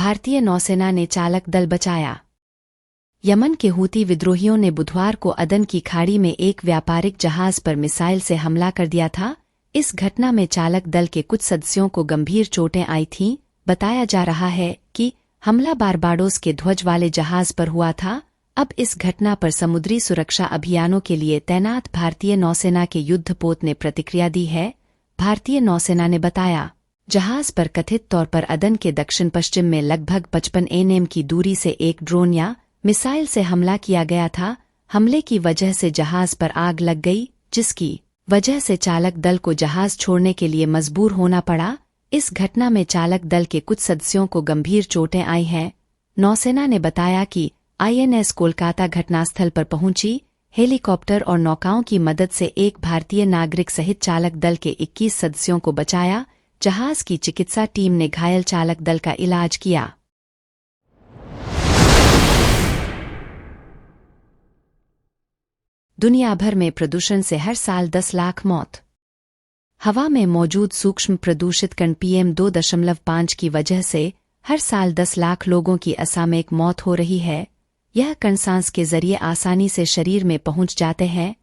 भारतीय नौसेना ने चालक दल बचाया। यमन के हूती विद्रोहियों ने बुधवार को अदन की खाड़ी में एक व्यापारिक जहाज पर मिसाइल से हमला कर दिया था। इस घटना में चालक दल के कुछ सदस्यों को गंभीर चोटें आई थीं। बताया जा रहा है कि हमला बारबाडोस के ध्वज वाले जहाज पर हुआ था। अब इस घटना पर समुद्री सुरक्षा अभियानों के लिए तैनात भारतीय नौसेना के युद्धपोत ने प्रतिक्रिया दी है। भारतीय नौसेना ने बताया, जहाज पर कथित तौर पर अदन के दक्षिण पश्चिम में लगभग 55 nm की दूरी से एक ड्रोन या मिसाइल से हमला किया गया था। हमले की वजह से जहाज पर आग लग गई, जिसकी वजह से चालक दल को जहाज छोड़ने के लिए मजबूर होना पड़ा। इस घटना में चालक दल के कुछ सदस्यों को गंभीर चोटें आई हैं। नौसेना ने बताया कि INS कोलकाता घटनास्थल पर पहुंची। हेलीकॉप्टर और नौकाओं की मदद से एक भारतीय नागरिक सहित चालक दल के 21 सदस्यों को बचाया। जहाज की चिकित्सा टीम ने घायल चालक दल का इलाज किया। दुनिया भर में प्रदूषण से हर साल 10 लाख मौत। हवा में मौजूद सूक्ष्म प्रदूषित कण PM 2.5 की वजह से हर साल 10 लाख लोगों की असामयिक मौत हो रही है। यह कण सांस के जरिए आसानी से शरीर में पहुंच जाते हैं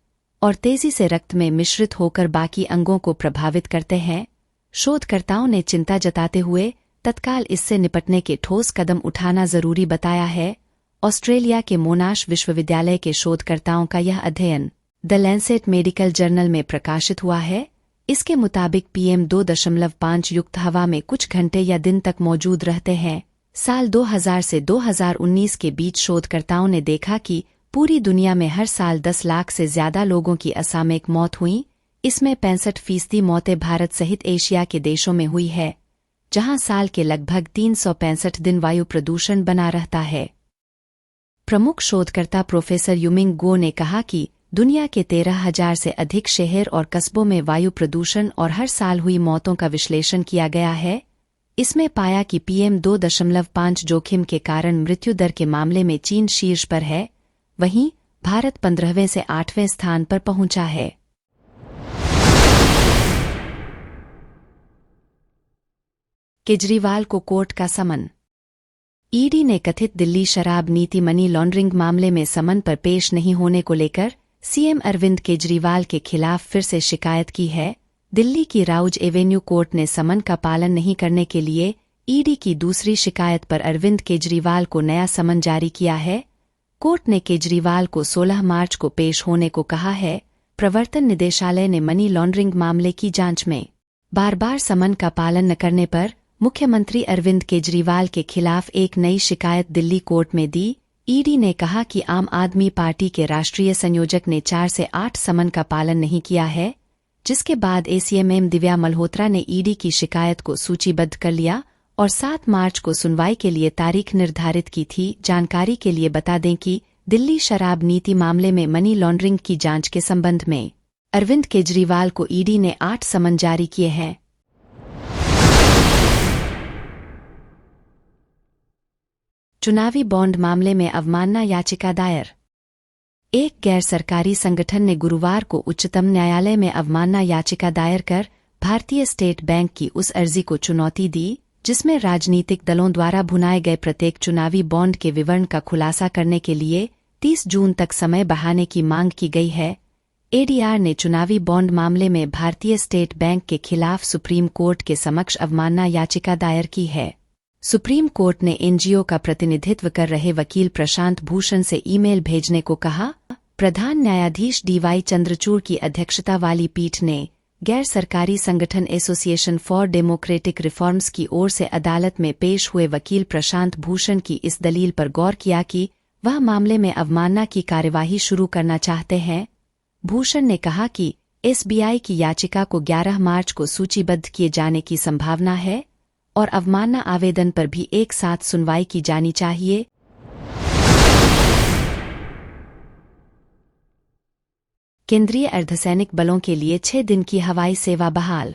और तेजी से रक्त में मिश्रित होकर बाकी अंगों को प्रभावित करते हैं। शोधकर्ताओं ने चिंता जताते हुए तत्काल इससे निपटने के ठोस कदम उठाना जरूरी बताया है। ऑस्ट्रेलिया के मोनाश विश्वविद्यालय के शोधकर्ताओं का यह अध्ययन द लैंसेट मेडिकल जर्नल में प्रकाशित हुआ है। इसके मुताबिक PM 2.5 युक्त हवा में कुछ घंटे या दिन तक मौजूद रहते हैं। साल 2000 से 2019 के बीच शोधकर्ताओं ने देखा कि पूरी दुनिया में हर साल 10 लाख से ज्यादा लोगों की असामयिक मौत हुई। इसमें 65% मौतें भारत सहित एशिया के देशों में हुई है, जहां साल के लगभग 365 दिन वायु प्रदूषण बना रहता है। प्रमुख शोधकर्ता प्रोफेसर युमिंग गो ने कहा कि दुनिया के 13,000 से अधिक शहर और कस्बों में वायु प्रदूषण और हर साल हुई मौतों का विश्लेषण किया गया है। इसमें पाया कि PM 2.5 जोखिम के कारण मृत्यु दर के मामले में चीन शीर्ष पर है, वहीं भारत 15वें से 8वें स्थान पर पहुंचा है। केजरीवाल को कोर्ट का समन। ईडी ने कथित दिल्ली शराब नीति मनी लॉन्ड्रिंग मामले में समन पर पेश नहीं होने को लेकर CM अरविंद केजरीवाल के खिलाफ फिर से शिकायत की है। दिल्ली की राउज एवेन्यू कोर्ट ने समन का पालन नहीं करने के लिए ईडी की दूसरी शिकायत पर अरविंद केजरीवाल को नया समन जारी किया है। कोर्ट ने केजरीवाल को 16 मार्च को पेश होने को कहा है। प्रवर्तन निदेशालय ने मनी लॉन्ड्रिंग मामले की जांच में बार बार समन का पालन न करने पर मुख्यमंत्री अरविंद केजरीवाल के खिलाफ एक नई शिकायत दिल्ली कोर्ट में दी। ईडी ने कहा कि आम आदमी पार्टी के राष्ट्रीय संयोजक ने 4 से 8 समन का पालन नहीं किया है, जिसके बाद ACM दिव्या मल्होत्रा ने ईडी की शिकायत को सूचीबद्ध कर लिया और 7 मार्च को सुनवाई के लिए तारीख निर्धारित की थी। जानकारी के लिए बता दें कि दिल्ली शराब नीति मामले में मनी लॉन्ड्रिंग की जांच के संबंध में अरविंद केजरीवाल को ईडी ने 8 समन जारी किए हैं। चुनावी बॉन्ड मामले में अवमानना याचिका दायर। एक गैर सरकारी संगठन ने गुरुवार को उच्चतम न्यायालय में अवमानना याचिका दायर कर भारतीय स्टेट बैंक की उस अर्जी को चुनौती दी, जिसमें राजनीतिक दलों द्वारा भुनाए गए प्रत्येक चुनावी बॉन्ड के विवरण का खुलासा करने के लिए 30 जून तक समय बढ़ाने की मांग की गई है। ADR ने चुनावी बॉन्ड मामले में भारतीय स्टेट बैंक के खिलाफ सुप्रीम कोर्ट के समक्ष अवमानना याचिका दायर की है। सुप्रीम कोर्ट ने NGO का प्रतिनिधित्व कर रहे वकील प्रशांत भूषण से ईमेल भेजने को कहा। प्रधान न्यायाधीश DY चंद्रचूड़ की अध्यक्षता वाली पीठ ने गैर सरकारी संगठन एसोसिएशन फॉर डेमोक्रेटिक रिफॉर्म्स की ओर से अदालत में पेश हुए वकील प्रशांत भूषण की इस दलील पर गौर किया कि वह मामले में अवमानना की कार्यवाही शुरू करना चाहते हैं। भूषण ने कहा कि SBI की याचिका को 11 मार्च को सूचीबद्ध किए जाने की संभावना है और अवमानना आवेदन पर भी एक साथ सुनवाई की जानी चाहिए। केंद्रीय अर्धसैनिक बलों के लिए 6 दिन की हवाई सेवा बहाल।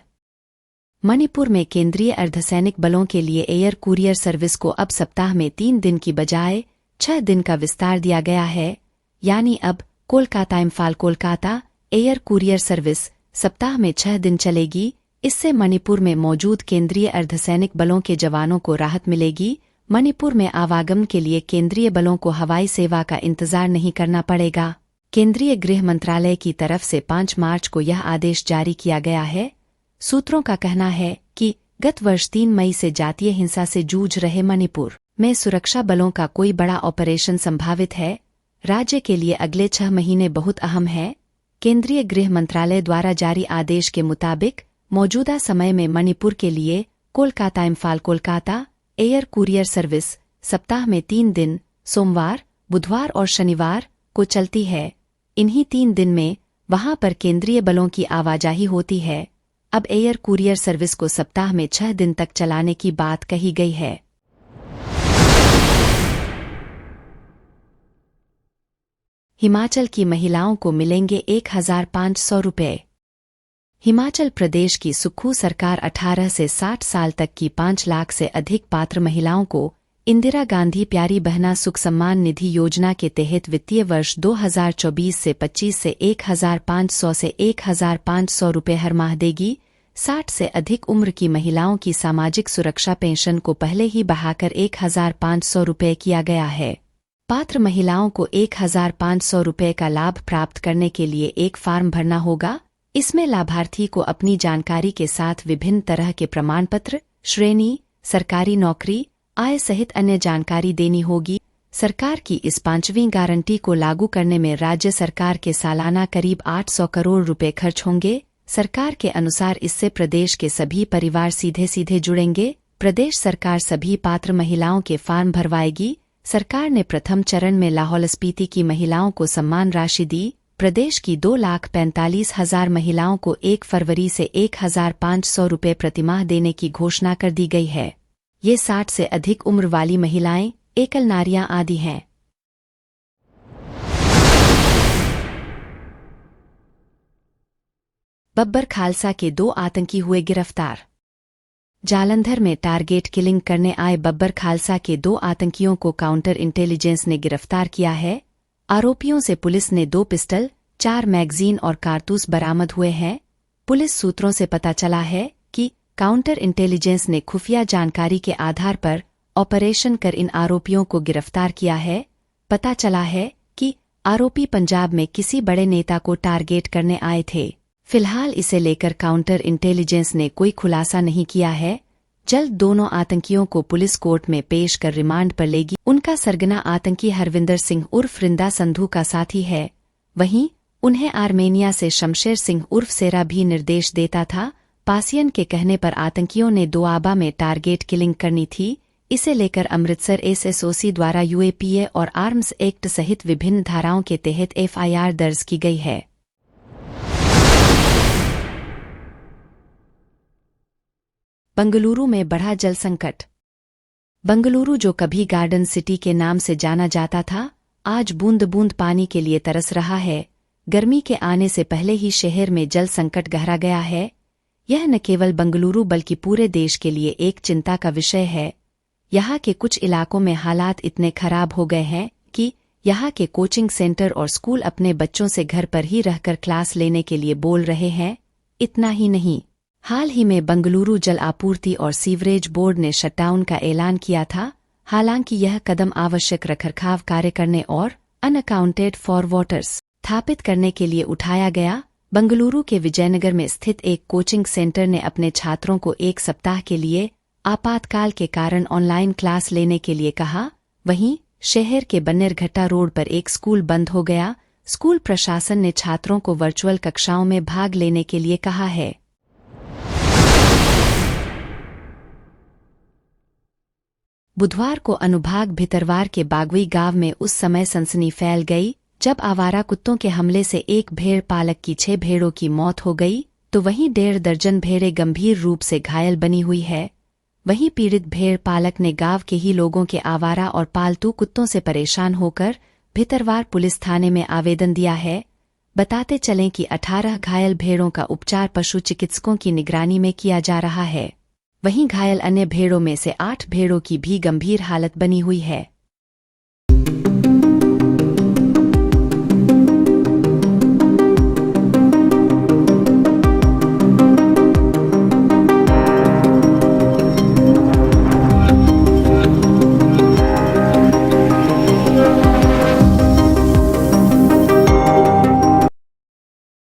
मणिपुर में केंद्रीय अर्धसैनिक बलों के लिए एयर कुरियर सर्विस को अब सप्ताह में 3 दिन की बजाय 6 दिन का विस्तार दिया गया है, यानी अब Kolkata Imphal Kolkata air courier service सप्ताह में 6 दिन चलेगी। इससे मणिपुर में मौजूद केंद्रीय अर्धसैनिक बलों के जवानों को राहत मिलेगी। मणिपुर में आवागमन के लिए केंद्रीय बलों को हवाई सेवा का इंतजार नहीं करना पड़ेगा। केंद्रीय गृह मंत्रालय की तरफ से 5 मार्च को यह आदेश जारी किया गया है। सूत्रों का कहना है कि गत वर्ष 3 मई से जातीय हिंसा से जूझ रहे मणिपुर में सुरक्षा बलों का कोई बड़ा ऑपरेशन संभावित है। राज्य के लिए अगले 6 महीने बहुत अहम है। केंद्रीय गृह मंत्रालय द्वारा जारी आदेश के मुताबिक मौजूदा समय में मणिपुर के लिए Kolkata Imphal Kolkata air courier service सप्ताह में 3 दिन सोमवार, बुधवार और शनिवार को चलती है। इन्हीं 3 दिन में वहां पर केंद्रीय बलों की आवाजाही होती है। अब एयर कुरियर सर्विस को सप्ताह में 6 दिन तक चलाने की बात कही गई है। हिमाचल की महिलाओं को मिलेंगे 1,500 रुपये। हिमाचल प्रदेश की सुक्खू सरकार 18 से 60 साल तक की 5 लाख से अधिक पात्र महिलाओं को इंदिरा गांधी प्यारी बहना सुख सम्मान निधि योजना के तहत वित्तीय वर्ष 2024 से 25 से 1,500 से 1,500 रुपये हर माह देगी। 60 से अधिक उम्र की महिलाओं की सामाजिक सुरक्षा पेंशन को पहले ही बढ़ाकर 1,500 रुपये किया गया है। पात्र महिलाओं को 1,500 रुपये का लाभ प्राप्त करने के लिए एक फॉर्म भरना होगा। इसमें लाभार्थी को अपनी जानकारी के साथ विभिन्न तरह के प्रमाण पत्र, श्रेणी, सरकारी नौकरी, आय सहित अन्य जानकारी देनी होगी। सरकार की इस 5वीं गारंटी को लागू करने में राज्य सरकार के सालाना करीब 800 करोड़ रुपए खर्च होंगे। सरकार के अनुसार इससे प्रदेश के सभी परिवार सीधे सीधे जुड़ेंगे। प्रदेश सरकार सभी पात्र महिलाओं के फॉर्म भरवाएगी। सरकार ने प्रथम चरण में लाहौल स्पीति की महिलाओं को सम्मान राशि दी। प्रदेश की 2,45,000 महिलाओं को 1 फरवरी से 1,500 रुपये प्रतिमाह देने की घोषणा कर दी गई है। ये 60 से अधिक उम्र वाली महिलाएं, एकल नारियां आदि हैं। बब्बर खालसा के 2 आतंकी हुए गिरफ्तार। जालंधर में टारगेट किलिंग करने आए बब्बर खालसा के 2 आतंकियों को काउंटर इंटेलिजेंस ने गिरफ्तार किया है। आरोपियों से पुलिस ने 2 पिस्टल, 4 मैगजीन और कारतूस बरामद हुए हैं। पुलिस सूत्रों से पता चला है कि काउंटर इंटेलिजेंस ने खुफिया जानकारी के आधार पर ऑपरेशन कर इन आरोपियों को गिरफ्तार किया है। पता चला है कि आरोपी पंजाब में किसी बड़े नेता को टारगेट करने आए थे। फिलहाल इसे लेकर काउंटर इंटेलिजेंस ने कोई खुलासा नहीं किया है। जल्द दोनों आतंकियों को पुलिस कोर्ट में पेश कर रिमांड पर लेगी। उनका सरगना आतंकी हरविंदर सिंह उर्फ रिंदा संधू का साथी है। वहीं उन्हें आर्मेनिया से शमशेर सिंह उर्फ सेरा भी निर्देश देता था। पासियन के कहने पर आतंकियों ने दोआबा में टारगेट किलिंग करनी थी। इसे लेकर अमृतसर एसएसओसी द्वारा यूएपीए और आर्म्स एक्ट सहित विभिन्न धाराओं के तहत एफआईआर दर्ज की गई है। बंगलुरु में बढ़ा जल संकट। बंगलुरु जो कभी गार्डन सिटी के नाम से जाना जाता था, आज बूंद बूंद पानी के लिए तरस रहा है। गर्मी के आने से पहले ही शहर में जल संकट गहरा गया है। यह न केवल बंगलुरु बल्कि पूरे देश के लिए एक चिंता का विषय है। यहाँ के कुछ इलाकों में हालात इतने खराब हो गए हैं कि यहाँ के कोचिंग सेंटर और स्कूल अपने बच्चों से घर पर ही रहकर क्लास लेने के लिए बोल रहे हैं। इतना ही नहीं, हाल ही में बंगलुरु जल आपूर्ति और सीवरेज बोर्ड ने शटडाउन का ऐलान किया था। हालांकि यह कदम आवश्यक रखरखाव कार्य करने और अनअकाउंटेड फॉर वाटर्स स्थापित करने के लिए उठाया गया। बंगलुरु के विजयनगर में स्थित एक कोचिंग सेंटर ने अपने छात्रों को 1 सप्ताह के लिए आपातकाल के कारण ऑनलाइन क्लास लेने के लिए कहा। वहीं शहर के बन्नेरघट्टा रोड पर एक स्कूल बंद हो गया। स्कूल प्रशासन ने छात्रों को वर्चुअल कक्षाओं में भाग लेने के लिए कहा है। बुधवार को अनुभाग भितरवार के बागवी गांव में उस समय सनसनी फैल गई जब आवारा कुत्तों के हमले से एक भेड़ पालक की 6 भेड़ों की मौत हो गई, तो वहीं 1.5 दर्जन भेड़ें गंभीर रूप से घायल बनी हुई है। वहीं पीड़ित भेड़ पालक ने गांव के ही लोगों के आवारा और पालतू कुत्तों से परेशान होकर भितरवार पुलिस थाने में आवेदन दिया है। बताते चलें कि 18 घायल भेड़ों का उपचार पशु चिकित्सकों की निगरानी में किया जा रहा है। वहीं घायल अन्य भेड़ों में से 8 भेड़ों की भी गंभीर हालत बनी हुई है।